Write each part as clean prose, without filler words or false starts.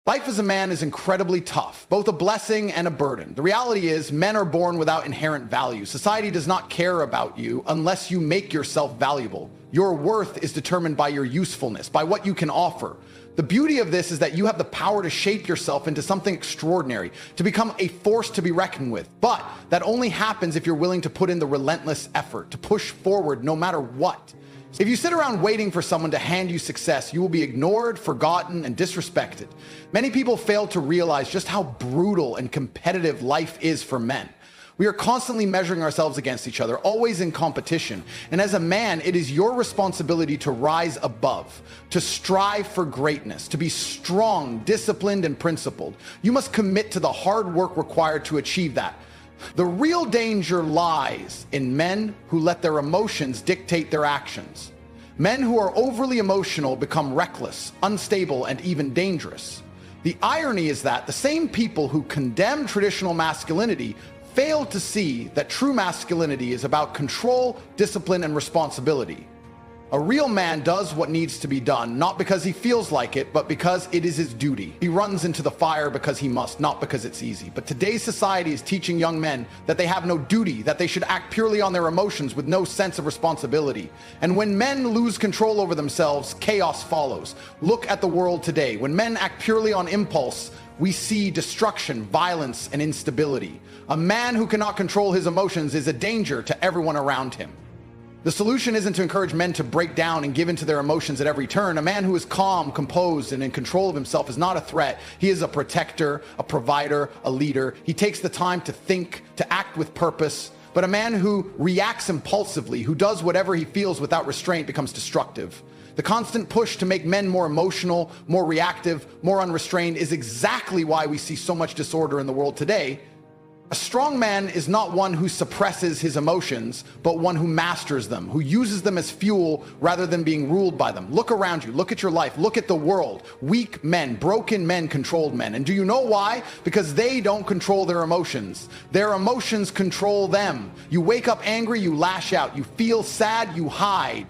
Life as a man is incredibly tough, both a blessing and a burden. The reality is, men are born without inherent value. Society does not care about you unless you make yourself valuable. Your worth is determined by your usefulness, by what you can offer. The beauty of this is that you have the power to shape yourself into something extraordinary, to become a force to be reckoned with. But that only happens if you're willing to put in the relentless effort, to push forward no matter what. If you sit around waiting for someone to hand you success, you will be ignored, forgotten, and disrespected. Many people fail to realize just how brutal and competitive life is for men. We are constantly measuring ourselves against each other, always in competition. And as a man, it is your responsibility to rise above, to strive for greatness, to be strong, disciplined, and principled. You must commit to the hard work required to achieve that. The real danger lies in men who let their emotions dictate their actions. Men who are overly emotional become reckless, unstable, and even dangerous. The irony is that the same people who condemn traditional masculinity fail to see that true masculinity is about control, discipline, and responsibility. A real man does what needs to be done, not because he feels like it, but because it is his duty. He runs into the fire because he must, not because it's easy. But today's society is teaching young men that they have no duty, that they should act purely on their emotions with no sense of responsibility. And when men lose control over themselves, chaos follows. Look at the world today. When men act purely on impulse, we see destruction, violence, and instability. A man who cannot control his emotions is a danger to everyone around him. The solution isn't to encourage men to break down and give into their emotions at every turn. A man who is calm, composed, and in control of himself is not a threat. He is a protector, a provider, a leader. He takes the time to think, to act with purpose. But a man who reacts impulsively, who does whatever he feels without restraint, becomes destructive. The constant push to make men more emotional, more reactive, more unrestrained is exactly why we see so much disorder in the world today. A strong man is not one who suppresses his emotions, but one who masters them, who uses them as fuel rather than being ruled by them. Look around you, look at your life, look at the world. Weak men, broken men, controlled men. And do you know why? Because they don't control their emotions. Their emotions control them. You wake up angry, you lash out. You feel sad, you hide.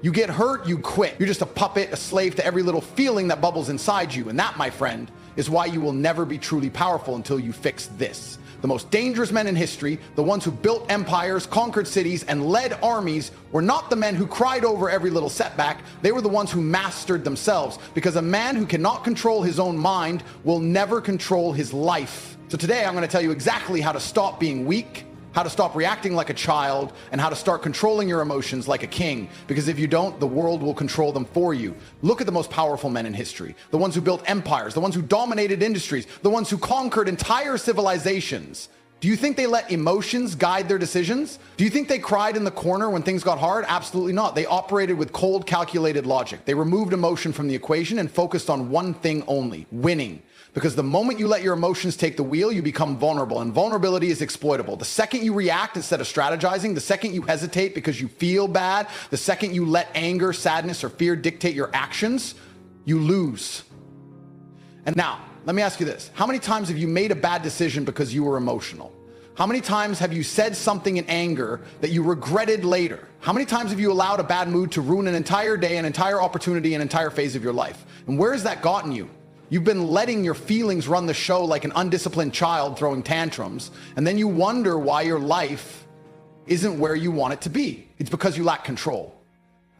You get hurt, you quit. You're just a puppet, a slave to every little feeling that bubbles inside you. And that, my friend, is why you will never be truly powerful until you fix this. The most dangerous men in history, the ones who built empires, conquered cities, and led armies, were not the men who cried over every little setback. They were the ones who mastered themselves, because a man who cannot control his own mind will never control his life. So today I'm going to tell you exactly how to stop being weak, how to stop reacting like a child, and how to start controlling your emotions like a king. Because if you don't, the world will control them for you. Look at the most powerful men in history. The ones who built empires, the ones who dominated industries, the ones who conquered entire civilizations. Do you think they let emotions guide their decisions? Do you think they cried in the corner when things got hard? Absolutely not. They operated with cold, calculated logic. They removed emotion from the equation and focused on one thing only: winning. Because the moment you let your emotions take the wheel, you become vulnerable, and vulnerability is exploitable. The second you react instead of strategizing, the second you hesitate because you feel bad, the second you let anger, sadness, or fear dictate your actions, you lose. And now, let me ask you this. How many times have you made a bad decision because you were emotional? How many times have you said something in anger that you regretted later? How many times have you allowed a bad mood to ruin an entire day, an entire opportunity, an entire phase of your life? And where has that gotten you? You've been letting your feelings run the show like an undisciplined child throwing tantrums, and then you wonder why your life isn't where you want it to be. It's because you lack control.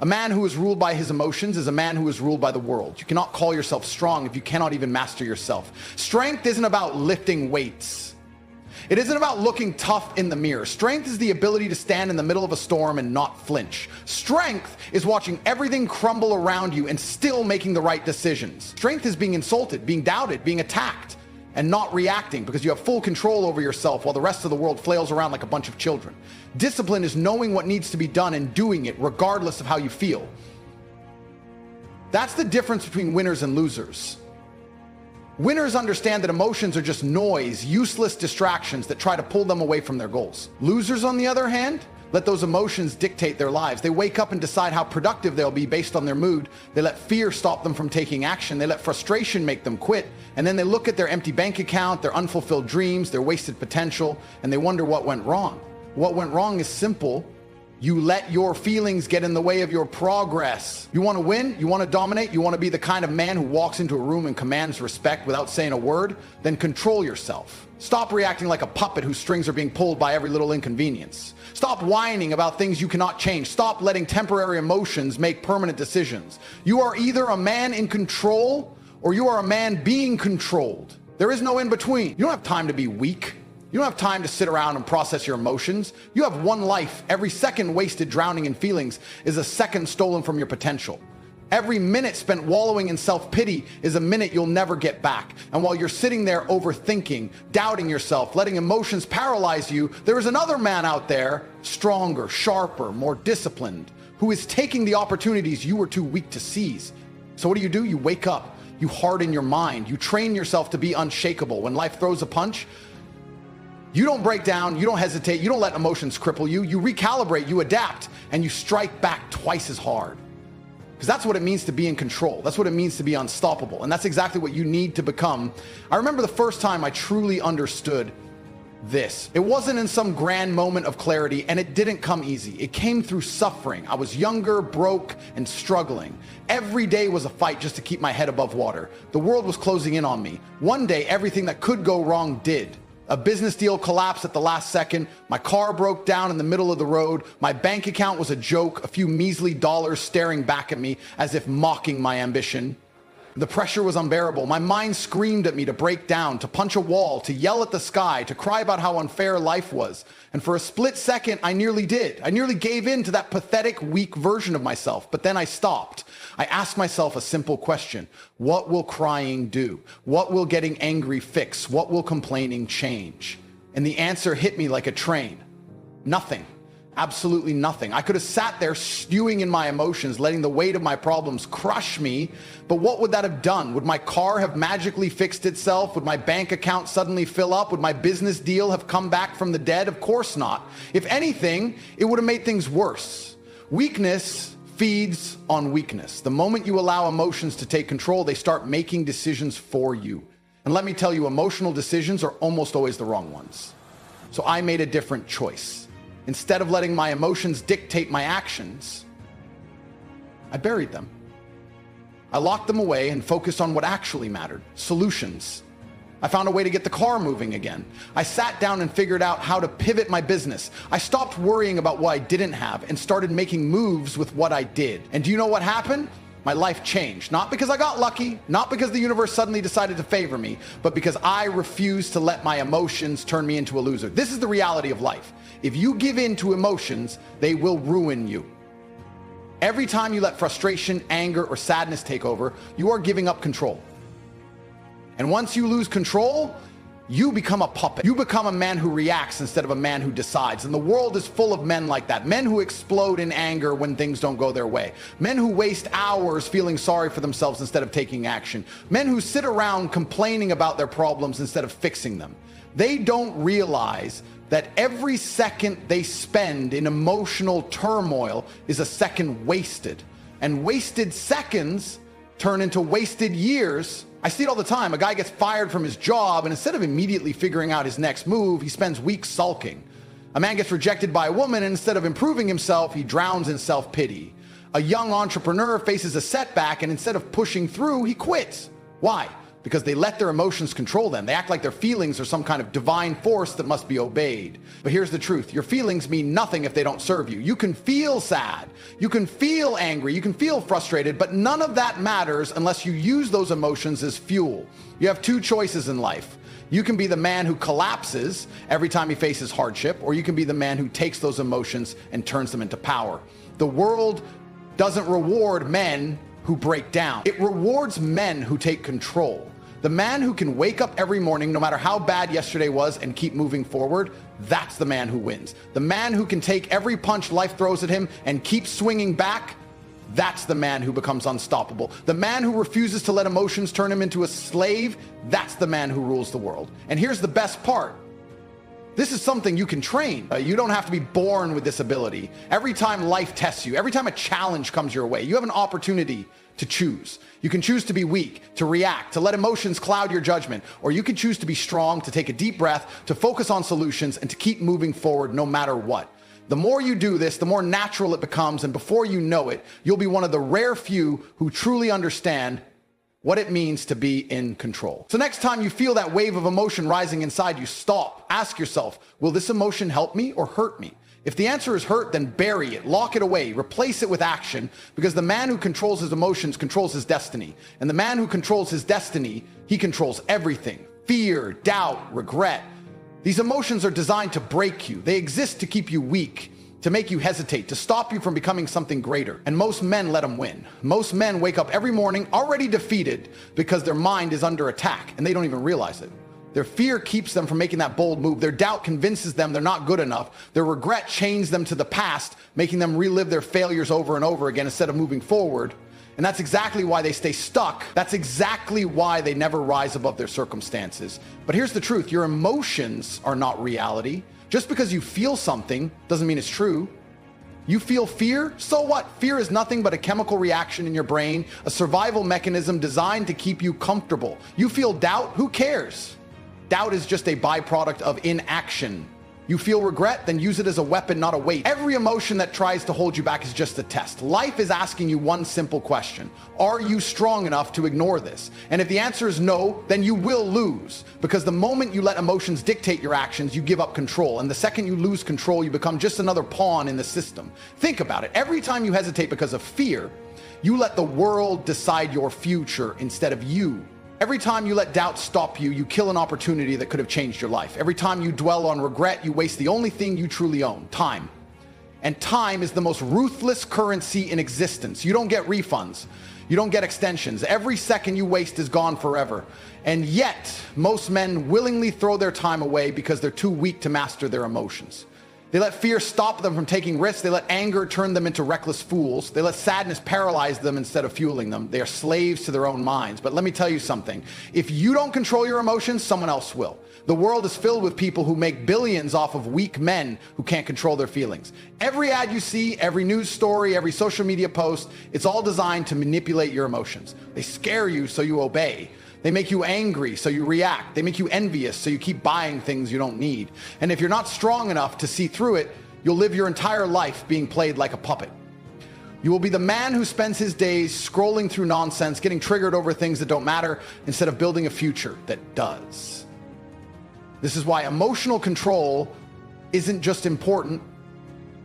A man who is ruled by his emotions is a man who is ruled by the world. You cannot call yourself strong if you cannot even master yourself. Strength isn't about lifting weights. It isn't about looking tough in the mirror. Strength is the ability to stand in the middle of a storm and not flinch. Strength is watching everything crumble around you and still making the right decisions. Strength is being insulted, being doubted, being attacked, and not reacting because you have full control over yourself while the rest of the world flails around like a bunch of children. Discipline is knowing what needs to be done and doing it regardless of how you feel. That's the difference between winners and losers. Winners understand that emotions are just noise, useless distractions that try to pull them away from their goals. Losers, on the other hand, let those emotions dictate their lives. They wake up and decide how productive they'll be based on their mood. They let fear stop them from taking action. They let frustration make them quit. And then they look at their empty bank account, their unfulfilled dreams, their wasted potential, and they wonder what went wrong. What went wrong is simple. You let your feelings get in the way of your progress. You want to win? You want to dominate? You want to be the kind of man who walks into a room and commands respect without saying a word? Then control yourself. Stop reacting like a puppet whose strings are being pulled by every little inconvenience. Stop whining about things you cannot change. Stop letting temporary emotions make permanent decisions. You are either a man in control or you are a man being controlled. There is no in between. You don't have time to be weak. You don't have time to sit around and process your emotions. You have one life. Every second wasted drowning in feelings is a second stolen from your potential. Every minute spent wallowing in self-pity is a minute you'll never get back. And while you're sitting there overthinking, doubting yourself, letting emotions paralyze you, there is another man out there, stronger, sharper, more disciplined, who is taking the opportunities you were too weak to seize. So what do? You wake up, you harden your mind, you train yourself to be unshakable. When life throws a punch, you don't break down, you don't hesitate, you don't let emotions cripple you, you recalibrate, you adapt, and you strike back twice as hard. Because that's what it means to be in control. That's what it means to be unstoppable. And that's exactly what you need to become. I remember the first time I truly understood this. It wasn't in some grand moment of clarity, and it didn't come easy. It came through suffering. I was younger, broke, and struggling. Every day was a fight just to keep my head above water. The world was closing in on me. One day, everything that could go wrong did. A business deal collapsed at the last second. My car broke down in the middle of the road. My bank account was a joke, a few measly dollars staring back at me as if mocking my ambition. The pressure was unbearable. My mind screamed at me to break down, to punch a wall, to yell at the sky, to cry about how unfair life was. And for a split second, I nearly did. I nearly gave in to that pathetic, weak version of myself. But then I stopped. I asked myself a simple question. What will crying do? What will getting angry fix? What will complaining change? And the answer hit me like a train. Nothing. Absolutely nothing. I could have sat there stewing in my emotions, letting the weight of my problems crush me, but what would that have done? Would my car have magically fixed itself? Would my bank account suddenly fill up? Would my business deal have come back from the dead? Of course not. If anything, it would have made things worse. Weakness feeds on weakness. The moment you allow emotions to take control, they start making decisions for you. And let me tell you, emotional decisions are almost always the wrong ones. So I made a different choice. Instead of letting my emotions dictate my actions, I buried them. I locked them away and focused on what actually mattered, solutions. I found a way to get the car moving again. I sat down and figured out how to pivot my business. I stopped worrying about what I didn't have and started making moves with what I did. And do you know what happened? My life changed, not because I got lucky, not because the universe suddenly decided to favor me, but because I refused to let my emotions turn me into a loser. This is the reality of life. If you give in to emotions, they will ruin you. Every time you let frustration, anger, or sadness take over, you are giving up control. And once you lose control, you become a puppet. You become a man who reacts instead of a man who decides. And the world is full of men like that. Men who explode in anger when things don't go their way. Men who waste hours feeling sorry for themselves instead of taking action. Men who sit around complaining about their problems instead of fixing them. They don't realize that every second they spend in emotional turmoil is a second wasted. And wasted seconds turn into wasted years. I see it all the time. A guy gets fired from his job, and instead of immediately figuring out his next move, he spends weeks sulking. A man gets rejected by a woman, and instead of improving himself, he drowns in self-pity. A young entrepreneur faces a setback, and instead of pushing through, he quits. Why? Because they let their emotions control them. They act like their feelings are some kind of divine force that must be obeyed. But here's the truth. Your feelings mean nothing if they don't serve you. You can feel sad. You can feel angry. You can feel frustrated, but none of that matters unless you use those emotions as fuel. You have two choices in life. You can be the man who collapses every time he faces hardship, or you can be the man who takes those emotions and turns them into power. The world doesn't reward men who break down. It rewards men who take control. The man who can wake up every morning, no matter how bad yesterday was, and keep moving forward, that's the man who wins. The man who can take every punch life throws at him and keep swinging back, that's the man who becomes unstoppable. The man who refuses to let emotions turn him into a slave, that's the man who rules the world. And here's the best part. This is something you can train. You don't have to be born with this ability. Every time life tests you, every time a challenge comes your way, you have an opportunity to choose. You can choose to be weak, to react, to let emotions cloud your judgment, or you can choose to be strong, to take a deep breath, to focus on solutions, and to keep moving forward no matter what. The more you do this, the more natural it becomes, and before you know it, you'll be one of the rare few who truly understand what it means to be in control. So next time you feel that wave of emotion rising inside you, stop. Ask yourself, will this emotion help me or hurt me? If the answer is hurt, then bury it, lock it away, replace it with action, because the man who controls his emotions controls his destiny. And the man who controls his destiny, he controls everything. Fear, doubt, regret. These emotions are designed to break you. They exist to keep you weak, to make you hesitate, to stop you from becoming something greater. And most men let them win. Most men wake up every morning already defeated because their mind is under attack and they don't even realize it. Their fear keeps them from making that bold move. Their doubt convinces them they're not good enough. Their regret chains them to the past, making them relive their failures over and over again instead of moving forward. And that's exactly why they stay stuck. That's exactly why they never rise above their circumstances. But here's the truth. Your emotions are not reality. Just because you feel something doesn't mean it's true. You feel fear? So what? Fear is nothing but a chemical reaction in your brain, a survival mechanism designed to keep you comfortable. You feel doubt? Who cares? Doubt is just a byproduct of inaction. You feel regret? Then use it as a weapon, not a weight. Every emotion that tries to hold you back is just a test. Life is asking you one simple question. Are you strong enough to ignore this? And if the answer is no, then you will lose. Because the moment you let emotions dictate your actions, you give up control. And the second you lose control, you become just another pawn in the system. Think about it. Every time you hesitate because of fear, you let the world decide your future instead of you. Every time you let doubt stop you, you kill an opportunity that could have changed your life. Every time you dwell on regret, you waste the only thing you truly own, time. And time is the most ruthless currency in existence. You don't get refunds. You don't get extensions. Every second you waste is gone forever. And yet, most men willingly throw their time away because they're too weak to master their emotions. They let fear stop them from taking risks. They let anger turn them into reckless fools. They let sadness paralyze them instead of fueling them. They are slaves to their own minds. But let me tell you something. If you don't control your emotions, someone else will. The world is filled with people who make billions off of weak men who can't control their feelings. Every ad you see, every news story, every social media post, it's all designed to manipulate your emotions. They scare you so you obey. They make you angry, so you react. They make you envious, so you keep buying things you don't need. And if you're not strong enough to see through it, you'll live your entire life being played like a puppet. You will be the man who spends his days scrolling through nonsense, getting triggered over things that don't matter, instead of building a future that does. This is why emotional control isn't just important,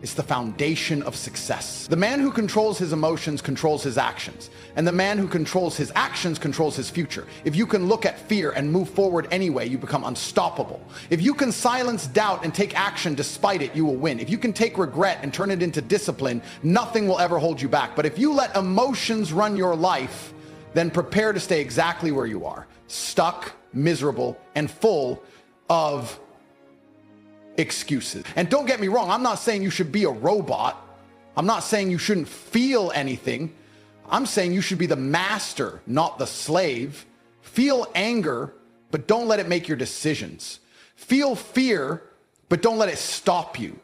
it's the foundation of success. The man who controls his emotions controls his actions, and the man who controls his actions controls his future. If you can look at fear and move forward anyway, you become unstoppable. If you can silence doubt and take action despite it, you will win. If you can take regret and turn it into discipline, nothing will ever hold you back. But if you let emotions run your life, then prepare to stay exactly where you are, stuck, miserable, and full of excuses. And don't get me wrong, I'm not saying you should be a robot. I'm not saying you shouldn't feel anything. I'm saying you should be the master, not the slave. Feel anger, but don't let it make your decisions. Feel fear, but don't let it stop you.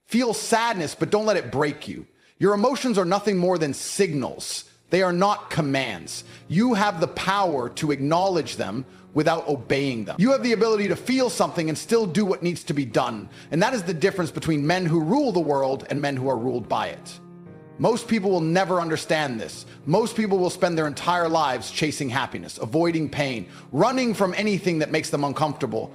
Feel sadness, but don't let it break you. Your emotions are nothing more than signals. They are not commands. You have the power to acknowledge them without obeying them. You have the ability to feel something and still do what needs to be done. And that is the difference between men who rule the world and men who are ruled by it. Most people will never understand this. Most people will spend their entire lives chasing happiness, avoiding pain, running from anything that makes them uncomfortable.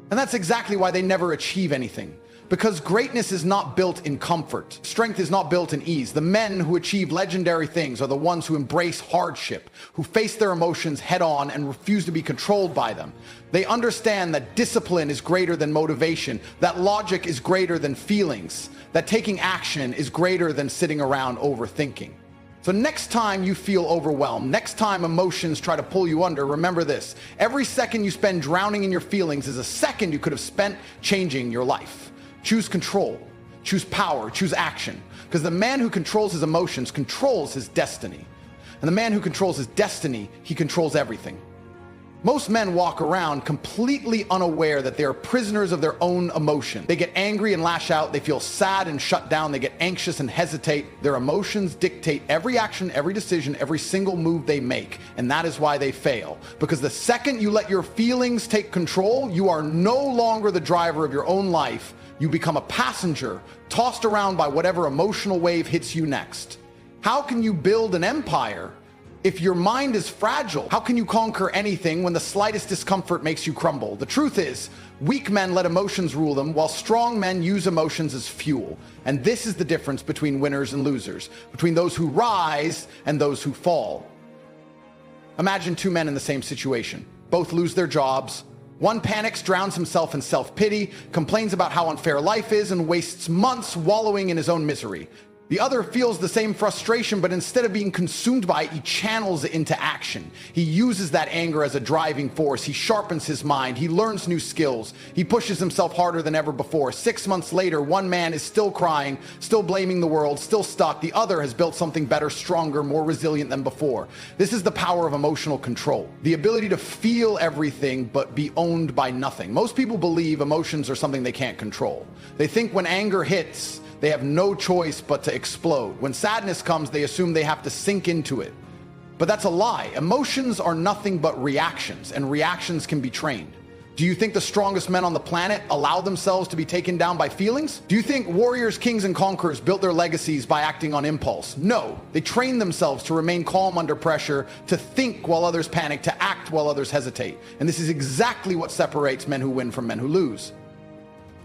And that's exactly why they never achieve anything. Because greatness is not built in comfort. Strength is not built in ease. The men who achieve legendary things are the ones who embrace hardship, who face their emotions head on and refuse to be controlled by them. They understand that discipline is greater than motivation, that logic is greater than feelings, that taking action is greater than sitting around overthinking. So next time you feel overwhelmed, next time emotions try to pull you under, remember this. Every second you spend drowning in your feelings is a second you could have spent changing your life. Choose control, choose power, choose action. Because the man who controls his emotions controls his destiny. And the man who controls his destiny, he controls everything. Most men walk around completely unaware that they are prisoners of their own emotion. They get angry and lash out. They feel sad and shut down. They get anxious and hesitate. Their emotions dictate every action, every decision, every single move they make. And that is why they fail. Because the second you let your feelings take control, you are no longer the driver of your own life. You become a passenger, tossed around by whatever emotional wave hits you next. How can you build an empire if your mind is fragile? How can you conquer anything when the slightest discomfort makes you crumble? The truth is, weak men let emotions rule them, while strong men use emotions as fuel. And this is the difference between winners and losers, between those who rise and those who fall. Imagine two men in the same situation. Both lose their jobs. One panics, drowns himself in self-pity, complains about how unfair life is, and wastes months wallowing in his own misery. The other feels the same frustration, but instead of being consumed by it, he channels it into action. He uses that anger as a driving force. He sharpens his mind. He learns new skills. He pushes himself harder than ever before. 6 months later, one man is still crying, still blaming the world, still stuck. The other has built something better, stronger, more resilient than before. This is the power of emotional control. The ability to feel everything but be owned by nothing. Most people believe emotions are something they can't control. They think when anger hits, they have no choice but to explode. When sadness comes, they assume they have to sink into it. But that's a lie. Emotions are nothing but reactions, and reactions can be trained. Do you think the strongest men on the planet allow themselves to be taken down by feelings? Do you think warriors, kings, and conquerors built their legacies by acting on impulse? No. They trained themselves to remain calm under pressure, to think while others panic, to act while others hesitate. And this is exactly what separates men who win from men who lose.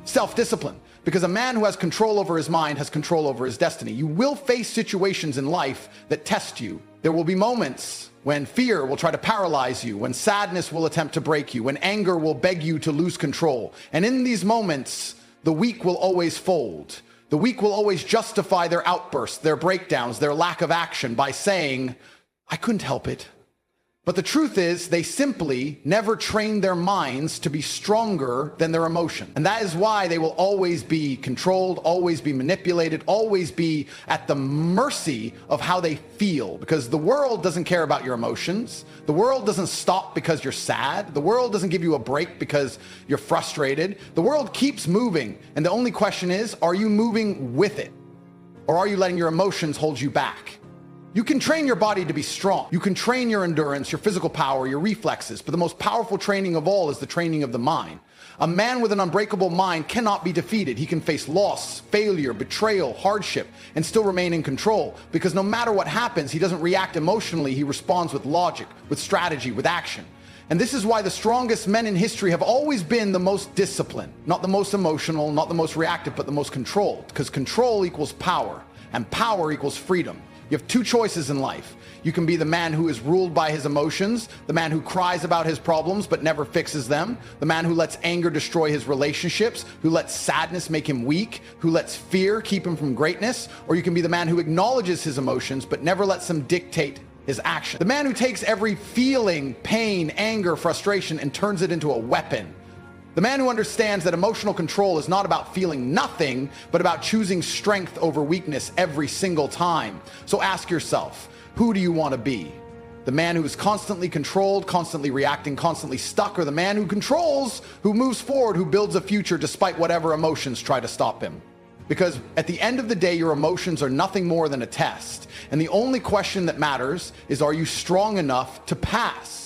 Self-discipline. Because a man who has control over his mind has control over his destiny. You will face situations in life that test you. There will be moments when fear will try to paralyze you, when sadness will attempt to break you, when anger will beg you to lose control. And in these moments, the weak will always fold. The weak will always justify their outbursts, their breakdowns, their lack of action by saying, "I couldn't help it." But the truth is, they simply never trained their minds to be stronger than their emotion. And that is why they will always be controlled, always be manipulated, always be at the mercy of how they feel. Because the world doesn't care about your emotions. The world doesn't stop because you're sad. The world doesn't give you a break because you're frustrated. The world keeps moving. And the only question is, are you moving with it? Or are you letting your emotions hold you back? You can train your body to be strong. You can train your endurance, your physical power, your reflexes, but the most powerful training of all is the training of the mind. A man with an unbreakable mind cannot be defeated. He can face loss, failure, betrayal, hardship, and still remain in control, because no matter what happens, he doesn't react emotionally. He responds with logic, with strategy, with action. And this is why the strongest men in history have always been the most disciplined, not the most emotional, not the most reactive, but the most controlled, because control equals power, and power equals freedom. You have two choices in life. You can be the man who is ruled by his emotions, the man who cries about his problems but never fixes them, the man who lets anger destroy his relationships, who lets sadness make him weak, who lets fear keep him from greatness, or you can be the man who acknowledges his emotions but never lets them dictate his action. The man who takes every feeling, pain, anger, frustration, and turns it into a weapon. The man who understands that emotional control is not about feeling nothing, but about choosing strength over weakness every single time. So ask yourself, who do you want to be? The man who is constantly controlled, constantly reacting, constantly stuck, or the man who controls, who moves forward, who builds a future despite whatever emotions try to stop him? Because at the end of the day, your emotions are nothing more than a test. And the only question that matters is, are you strong enough to pass?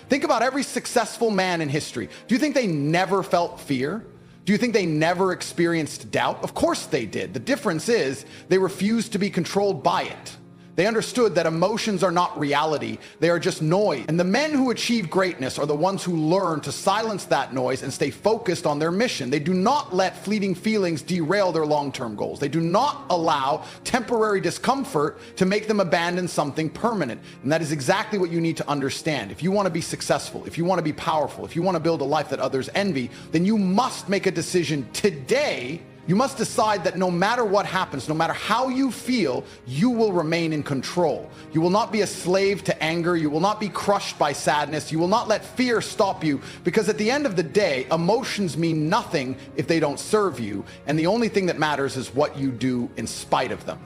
Think about every successful man in history. Do you think they never felt fear? Do you think they never experienced doubt? Of course they did. The difference is they refused to be controlled by it. They understood that emotions are not reality. They are just noise. And the men who achieve greatness are the ones who learn to silence that noise and stay focused on their mission. They do not let fleeting feelings derail their long-term goals. They do not allow temporary discomfort to make them abandon something permanent. And that is exactly what you need to understand. If you want to be successful, if you want to be powerful, if you want to build a life that others envy, then you must make a decision today. You must decide that no matter what happens, no matter how you feel, you will remain in control. You will not be a slave to anger. You will not be crushed by sadness. You will not let fear stop you, because at the end of the day, emotions mean nothing if they don't serve you. And the only thing that matters is what you do in spite of them.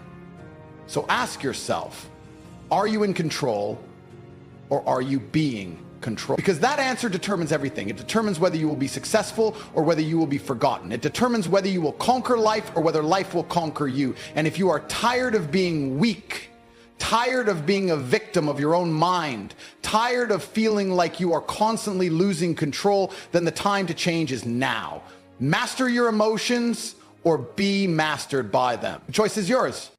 So ask yourself, are you in control, or are you being controlled? control? Because that answer determines everything. It determines whether you will be successful or whether you will be forgotten. It determines whether you will conquer life or whether life will conquer you. And if you are tired of being weak, tired of being a victim of your own mind, tired of feeling like you are constantly losing control, then the time to change is now. Master your emotions or be mastered by them. The choice is yours.